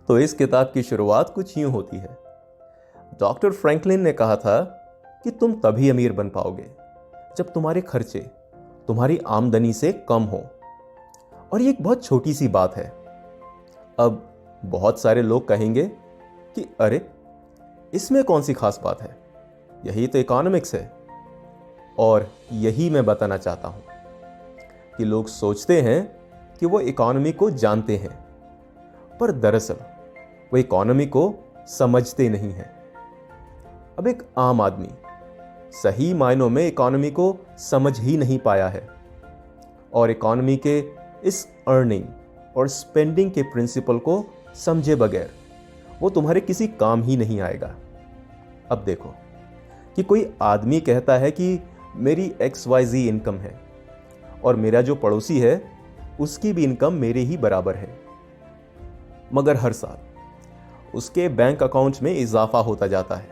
तो इस किताब की शुरुआत कुछ यूं होती है। डॉक्टर फ्रैंकलिन ने कहा था कि तुम तभी अमीर बन पाओगे जब तुम्हारे खर्चे तुम्हारी आमदनी से कम हो। और ये एक बहुत छोटी सी बात है। अब बहुत सारे लोग कहेंगे कि अरे, इसमें कौन सी खास बात है, यही तो इकोनॉमिक्स है। और यही मैं बताना चाहता हूं कि लोग सोचते हैं कि वो इकोनॉमी को जानते हैं, पर दरअसल वो इकोनॉमी को समझते नहीं हैं। अब एक आम आदमी सही मायनों में इकोनॉमी को समझ ही नहीं पाया है और इकोनॉमी के इस अर्निंग और स्पेंडिंग के प्रिंसिपल को समझे बगैर वो तुम्हारे किसी काम ही नहीं आएगा। अब देखो कि कोई आदमी कहता है कि मेरी XYZ इनकम है और मेरा जो पड़ोसी है उसकी भी इनकम मेरे ही बराबर है, मगर हर साल उसके बैंक अकाउंट में इजाफा होता जाता है,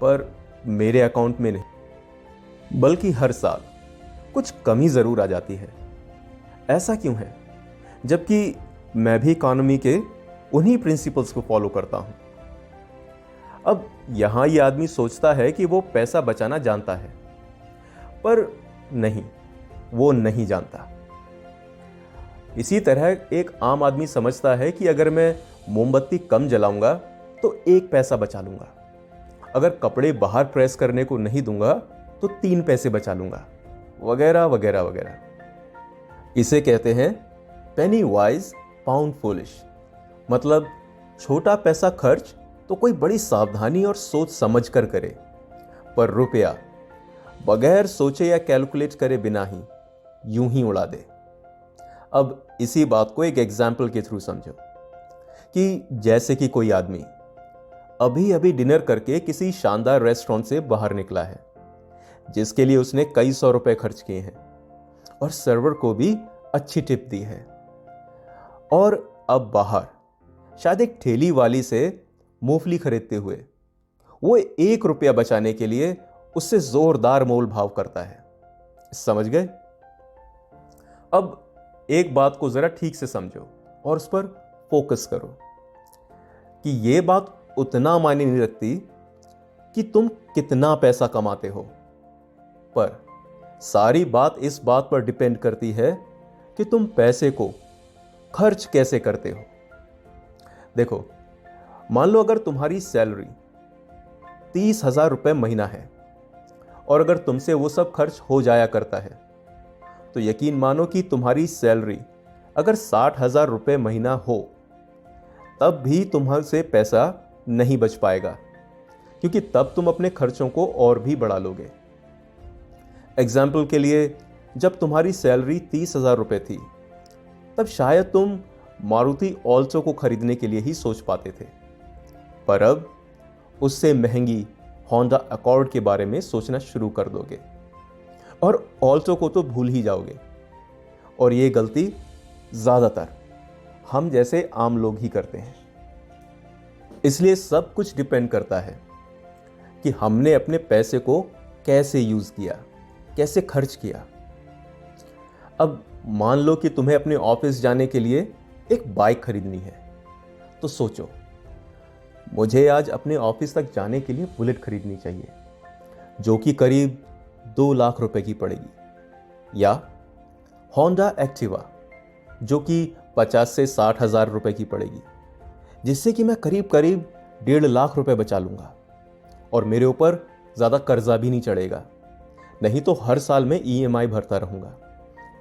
पर मेरे अकाउंट में नहीं, बल्कि हर साल कुछ कमी जरूर आ जाती है। ऐसा क्यों है, जबकि मैं भी इकोनॉमी के उन्हीं प्रिंसिपल्स को फॉलो करता हूं। अब यहां यह आदमी सोचता है कि वो पैसा बचाना जानता है, पर नहीं, वो नहीं जानता। इसी तरह एक आम आदमी समझता है कि अगर मैं मोमबत्ती कम जलाऊंगा तो 1 पैसा बचा लूंगा, अगर कपड़े बाहर प्रेस करने को नहीं दूंगा तो 3 पैसे बचा लूंगा, वगैरह वगैरह वगैरह। इसे कहते हैं पेनी वाइज पाउंड फूलिश। मतलब छोटा पैसा खर्च तो कोई बड़ी सावधानी और सोच समझ कर करे, पर रुपया बगैर सोचे या कैलकुलेट करे बिना ही यूं ही उड़ा दे। अब इसी बात को एक एग्जाम्पल के थ्रू समझो कि जैसे कि कोई आदमी अभी अभी डिनर करके किसी शानदार रेस्टोरेंट से बाहर निकला है, जिसके लिए उसने कई सौ रुपए खर्च किए हैं और सर्वर को भी अच्छी टिप दी है। और अब बाहर शायद एक ठेली वाली से मूंगफली खरीदते हुए वो 1 रुपया बचाने के लिए उससे जोरदार मोल भाव करता है। समझ गए? अब एक बात को जरा ठीक से समझो और उस पर फोकस करो कि यह बात उतना मायने नहीं रखती कि तुम कितना पैसा कमाते हो, पर सारी बात इस बात पर डिपेंड करती है कि तुम पैसे को खर्च कैसे करते हो। देखो, मान लो अगर तुम्हारी सैलरी 30,000 रुपए महीना है और अगर तुमसे वो सब खर्च हो जाया करता है, तो यकीन मानो कि तुम्हारी सैलरी अगर 60,000 रुपए महीना हो तब भी तुम्हारे पैसा नहीं बच पाएगा, क्योंकि तब तुम अपने खर्चों को और भी बढ़ा लोगे। एग्जाम्पल के लिए, जब तुम्हारी सैलरी 30,000 रुपए थी तब शायद तुम मारुति ऑल्टो को खरीदने के लिए ही सोच पाते थे, पर अब उससे महंगी होंडा अकॉर्ड के बारे में सोचना शुरू कर दोगे और ऑल्टो को तो भूल ही जाओगे। और ये गलती ज्यादातर हम जैसे आम लोग ही करते हैं। इसलिए सब कुछ डिपेंड करता है कि हमने अपने पैसे को कैसे यूज किया, कैसे खर्च किया। अब मान लो कि तुम्हें अपने ऑफिस जाने के लिए एक बाइक खरीदनी है, तो सोचो, मुझे आज अपने ऑफिस तक जाने के लिए बुलेट खरीदनी चाहिए जो कि करीब 2 लाख रुपए की पड़ेगी, या होंडा एक्टिवा जो कि 50 से 60 हजार रुपए की पड़ेगी, जिससे कि मैं करीब करीब 1.5 लाख रुपए बचा लूंगा और मेरे ऊपर ज़्यादा कर्जा भी नहीं चढ़ेगा। नहीं तो हर साल मैं EMI भरता रहूंगा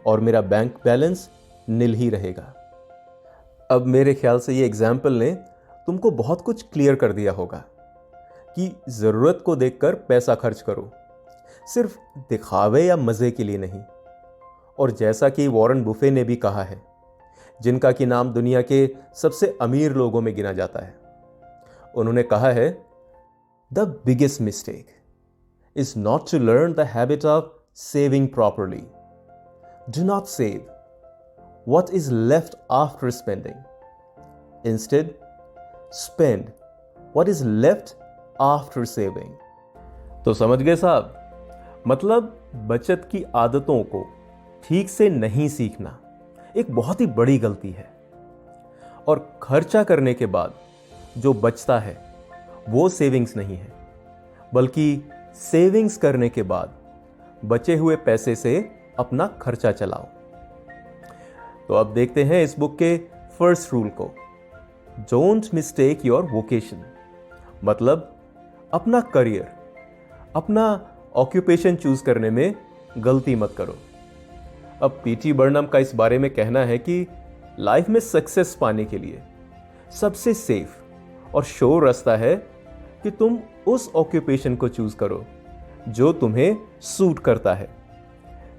और मेरा बैंक बैलेंस नील ही रहेगा। अब मेरे ख्याल से ये एग्जाम्पल ने तुमको बहुत कुछ क्लियर कर दिया होगा कि ज़रूरत को देखकर पैसा खर्च करो, सिर्फ दिखावे या मज़े के लिए नहीं। और जैसा कि वॉरेन बुफे ने भी कहा है, जिनका कि नाम दुनिया के सबसे अमीर लोगों में गिना जाता है, उन्होंने कहा है, the biggest mistake is not to learn the habit of saving properly. Do not save what is left after spending. Instead, spend what is left after saving. तो समझ गए साहब, मतलब बचत की आदतों को ठीक से नहीं सीखना एक बहुत ही बड़ी गलती है। और खर्चा करने के बाद जो बचता है वो सेविंग्स नहीं है, बल्कि सेविंग्स करने के बाद बचे हुए पैसे से अपना खर्चा चलाओ। तो अब देखते हैं इस बुक के फर्स्ट रूल को। डोंट मिस्टेक योर वोकेशन, मतलब अपना करियर, अपना ऑक्यूपेशन चूज करने में गलती मत करो। अब पीटी बर्नम का इस बारे में कहना है कि लाइफ में सक्सेस पाने के लिए सबसे सेफ और श्योर रास्ता है कि तुम उस ऑक्यूपेशन को चूज करो जो तुम्हें सूट करता है,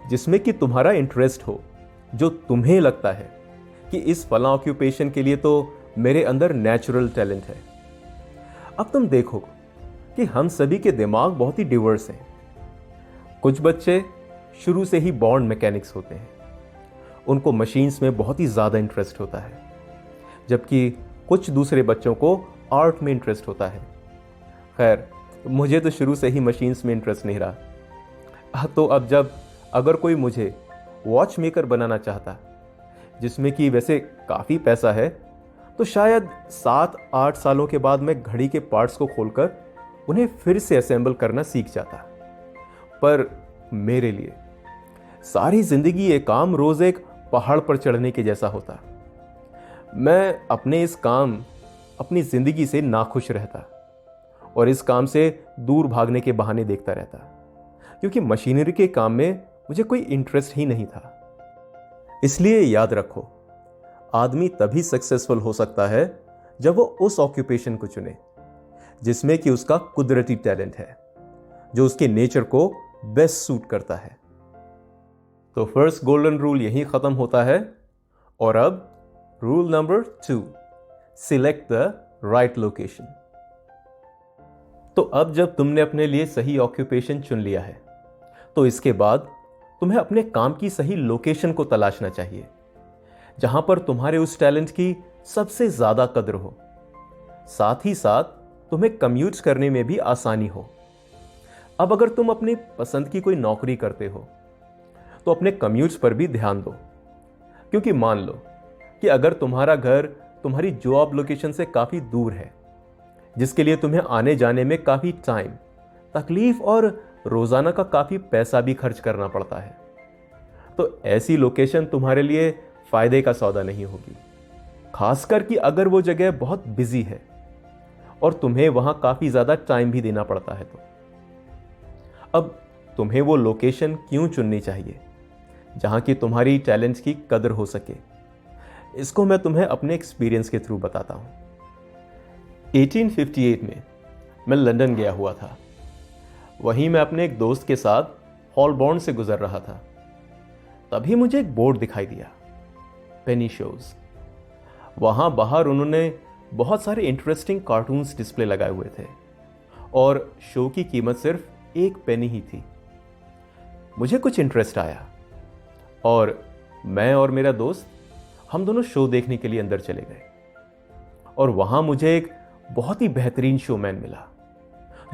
जिसमें कि तुम्हारा इंटरेस्ट हो, जो तुम्हें लगता है कि इस फला ऑक्यूपेशन के लिए तो मेरे अंदर नेचुरल टैलेंट है। अब तुम देखो कि हम सभी के दिमाग बहुत ही डिवर्स हैं। कुछ बच्चे शुरू से ही बॉर्न मैकेनिक्स होते हैं, उनको मशीन्स में बहुत ही ज़्यादा इंटरेस्ट होता है, जबकि कुछ दूसरे बच्चों को आर्ट में इंटरेस्ट होता है। खैर, मुझे तो शुरू से ही मशीन्स में इंटरेस्ट नहीं रहा। तो अब जब अगर कोई मुझे वॉच मेकर बनाना चाहता, जिसमें कि वैसे काफ़ी पैसा है, तो शायद 7-8 सालों के बाद मैं घड़ी के पार्ट्स को खोलकर उन्हें फिर से असेंबल करना सीख जाता। पर मेरे लिए सारी जिंदगी ये काम रोज एक पहाड़ पर चढ़ने के जैसा होता। मैं अपने इस काम, अपनी जिंदगी से नाखुश रहता और इस काम से दूर भागने के बहाने देखता रहता, क्योंकि मशीनरी के काम में मुझे कोई इंटरेस्ट ही नहीं था। इसलिए याद रखो, आदमी तभी सक्सेसफुल हो सकता है जब वो उस ऑक्यूपेशन को चुने जिसमें कि उसका कुदरती टैलेंट है, जो उसके नेचर को बेस्ट सूट करता है। तो फर्स्ट गोल्डन रूल यहीं खत्म होता है। और अब rule number 2, select the right location. तो अब जब तुमने अपने लिए सही ऑक्यूपेशन चुन लिया है, तो इसके बाद तुम्हें अपने काम की सही लोकेशन को तलाशना चाहिए, जहां पर तुम्हारे उस टैलेंट की सबसे ज्यादा कदर हो, साथ ही साथ तुम्हें कम्यूट करने में भी आसानी हो। अब अगर तुम अपनी पसंद की कोई नौकरी करते हो, तो अपने कम्यूट्स पर भी ध्यान दो, क्योंकि मान लो कि अगर तुम्हारा घर तुम्हारी जॉब लोकेशन से काफी दूर है, जिसके लिए तुम्हें आने जाने में काफी टाइम, तकलीफ और रोजाना का काफी पैसा भी खर्च करना पड़ता है, तो ऐसी लोकेशन तुम्हारे लिए फायदे का सौदा नहीं होगी, खासकर कि अगर वो जगह बहुत बिजी है और तुम्हें वहां काफी ज्यादा टाइम भी देना पड़ता है। तो अब तुम्हें वो लोकेशन क्यों चुननी चाहिए जहां की तुम्हारी टैलेंट की कदर हो सके, इसको मैं तुम्हें अपने एक्सपीरियंस के थ्रू बताता हूं। 1858 में मैं लंदन गया हुआ था। वहीं मैं अपने एक दोस्त के साथ हॉलबॉर्न से गुजर रहा था। तभी मुझे एक बोर्ड दिखाई दिया, पेनी शोज। वहां बाहर उन्होंने बहुत सारे इंटरेस्टिंग कार्टून्स डिस्प्ले लगाए हुए थे और शो की कीमत सिर्फ 1 पेनी ही थी। मुझे कुछ इंटरेस्ट आया और मैं और मेरा दोस्त, हम दोनों शो देखने के लिए अंदर चले गए। और वहां मुझे एक बहुत ही बेहतरीन शोमैन मिला,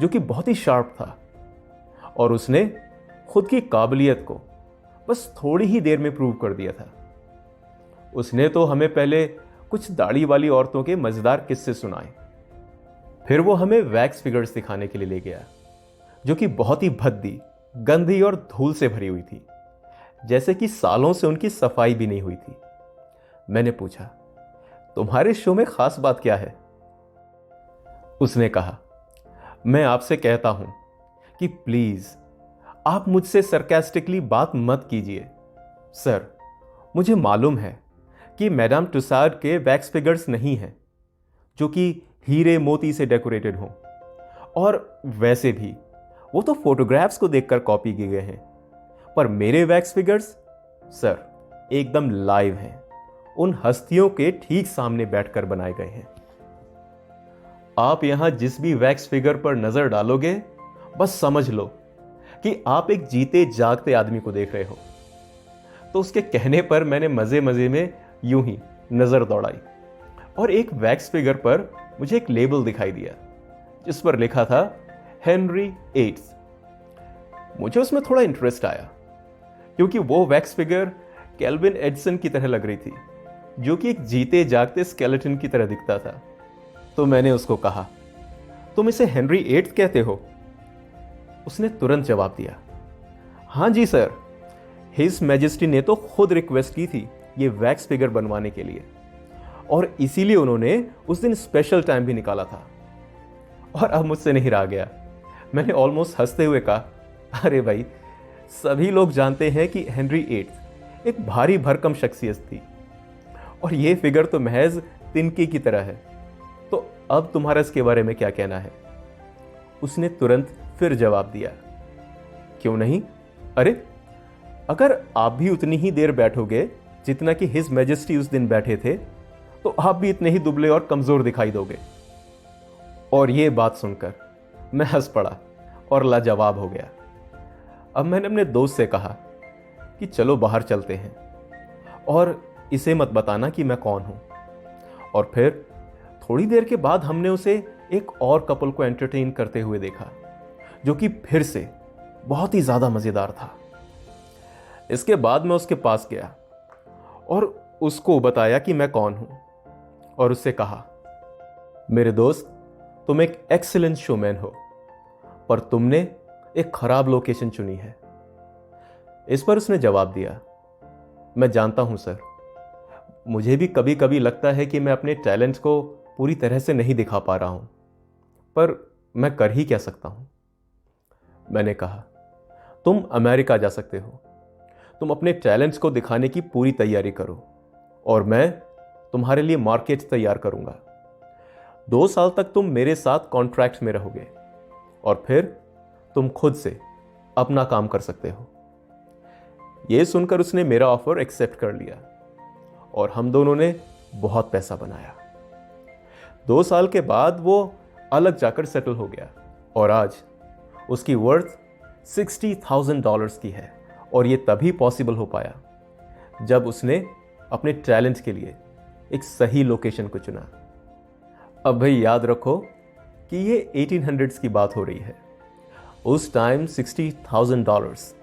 जो कि बहुत ही शार्प था और उसने खुद की काबिलियत को बस थोड़ी ही देर में प्रूव कर दिया था। उसने तो हमें पहले कुछ दाढ़ी वाली औरतों के मजेदार किस्से सुनाए, फिर वो हमें वैक्स फिगर्स दिखाने के लिए ले गया, जो कि बहुत ही भद्दी, गंदी और धूल से भरी हुई थी, जैसे कि सालों से उनकी सफाई भी नहीं हुई थी। मैंने पूछा, तुम्हारे शो में खास बात क्या है? उसने कहा, मैं आपसे कहता हूं कि प्लीज आप मुझसे सरकास्टिकली बात मत कीजिए। सर, मुझे मालूम है कि मैडम टुसाड के वैक्स फिगर्स नहीं हैं जो कि हीरे मोती से डेकोरेटेड हों, और वैसे भी वो तो फोटोग्राफ्स को देखकर कॉपी किए गए हैं, पर मेरे वैक्स फिगर्स सर एकदम लाइव हैं, उन हस्तियों के ठीक सामने बैठकर बनाए गए हैं। आप यहां जिस भी वैक्स फिगर पर नजर डालोगे, बस समझ लो कि आप एक जीते जागते आदमी को देख रहे हो। तो उसके कहने पर मैंने मजे मजे में यूं ही नजर दौड़ाई और एक वैक्स फिगर पर मुझे एक लेबल दिखाई दिया जिस पर लिखा था हेनरी 8। मुझे उसमें थोड़ा इंटरेस्ट आया क्योंकि वो वैक्स फिगर केल्विन एडिसन की तरह लग रही थी जो कि एक जीते जागते स्केलेटन की तरह दिखता था। तो मैंने उसको कहा, तुम इसे हेनरी एट्थ कहते हो? उसने तुरंत जवाब दिया, हाँ जी सर, हिज मैजेस्टी ने तो खुद रिक्वेस्ट की थी ये वैक्स फिगर बनवाने के लिए, और इसीलिए उन्होंने उस दिन स्पेशल टाइम भी निकाला था। और अब मुझसे नहीं रहा गया। मैंने ऑलमोस्ट हंसते हुए कहा, अरे भाई, सभी लोग जानते हैं कि हेनरी एट्थ एक भारी भरकम शख्सियत थी, और ये फिगर तो महज तिनके की तरह है। तो अब तुम्हारा इसके बारे में क्या कहना है? उसने तुरंत फिर जवाब दिया, क्यों नहीं? अरे, अगर आप भी उतनी ही देर बैठोगे जितना कि हिज मैजेस्टी उस दिन बैठे थे, तो आप भी इतने ही दुबले और कमजोर दिखाई दोगे। और ये बात सुनकर मैं हंस पड़ा और लाजवाब हो गया। अब मैंने अपने दोस्त से कहा कि चलो बाहर चलते हैं, और इसे मत बताना कि मैं कौन हूं। और फिर थोड़ी देर के बाद हमने उसे एक और कपल को एंटरटेन करते हुए देखा, जो कि फिर से बहुत ही ज्यादा मजेदार था। इसके बाद मैं उसके पास गया और उसको बताया कि मैं कौन हूं, और उससे कहा, मेरे दोस्त, तुम एक एक्सीलेंट शोमैन हो, पर तुमने एक खराब लोकेशन चुनी है। इस पर उसने जवाब दिया, मैं जानता हूं सर, मुझे भी कभी कभी लगता है कि मैं अपने टैलेंट को पूरी तरह से नहीं दिखा पा रहा हूं, पर मैं कर ही क्या सकता हूं। मैंने कहा, तुम अमेरिका जा सकते हो, तुम अपने टैलेंट्स को दिखाने की पूरी तैयारी करो, और मैं तुम्हारे लिए मार्केट तैयार करूंगा। 2 साल तक तुम मेरे साथ कॉन्ट्रैक्ट में रहोगे, और फिर तुम खुद से अपना काम कर सकते हो। यह सुनकर उसने मेरा ऑफर एक्सेप्ट कर लिया, और हम दोनों ने बहुत पैसा बनाया। 2 साल के बाद वो अलग जाकर सेटल हो गया, और आज उसकी वर्थ $60,000 की है। और ये तभी पॉसिबल हो पाया जब उसने अपने टैलेंट के लिए एक सही लोकेशन को चुना। अब भाई याद रखो कि ये 1800s की बात हो रही है। उस टाइम $60,000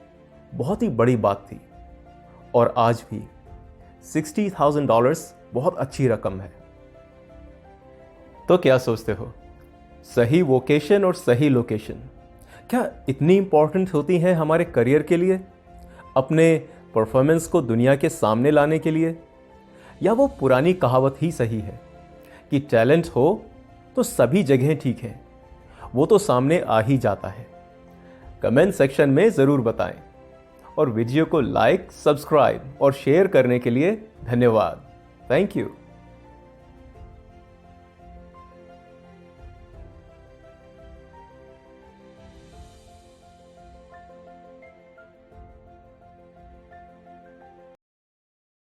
बहुत ही बड़ी बात थी, और आज भी $60,000 बहुत अच्छी रकम है। तो क्या सोचते हो, सही वोकेशन और सही लोकेशन क्या इतनी इंपॉर्टेंट होती हैं हमारे करियर के लिए, अपने परफॉर्मेंस को दुनिया के सामने लाने के लिए? या वो पुरानी कहावत ही सही है कि टैलेंट हो तो सभी जगह ठीक है, वो तो सामने आ ही जाता है? कमेंट सेक्शन में ज़रूर बताएं, और वीडियो को लाइक, सब्सक्राइब और शेयर करने के लिए धन्यवाद। Thank you.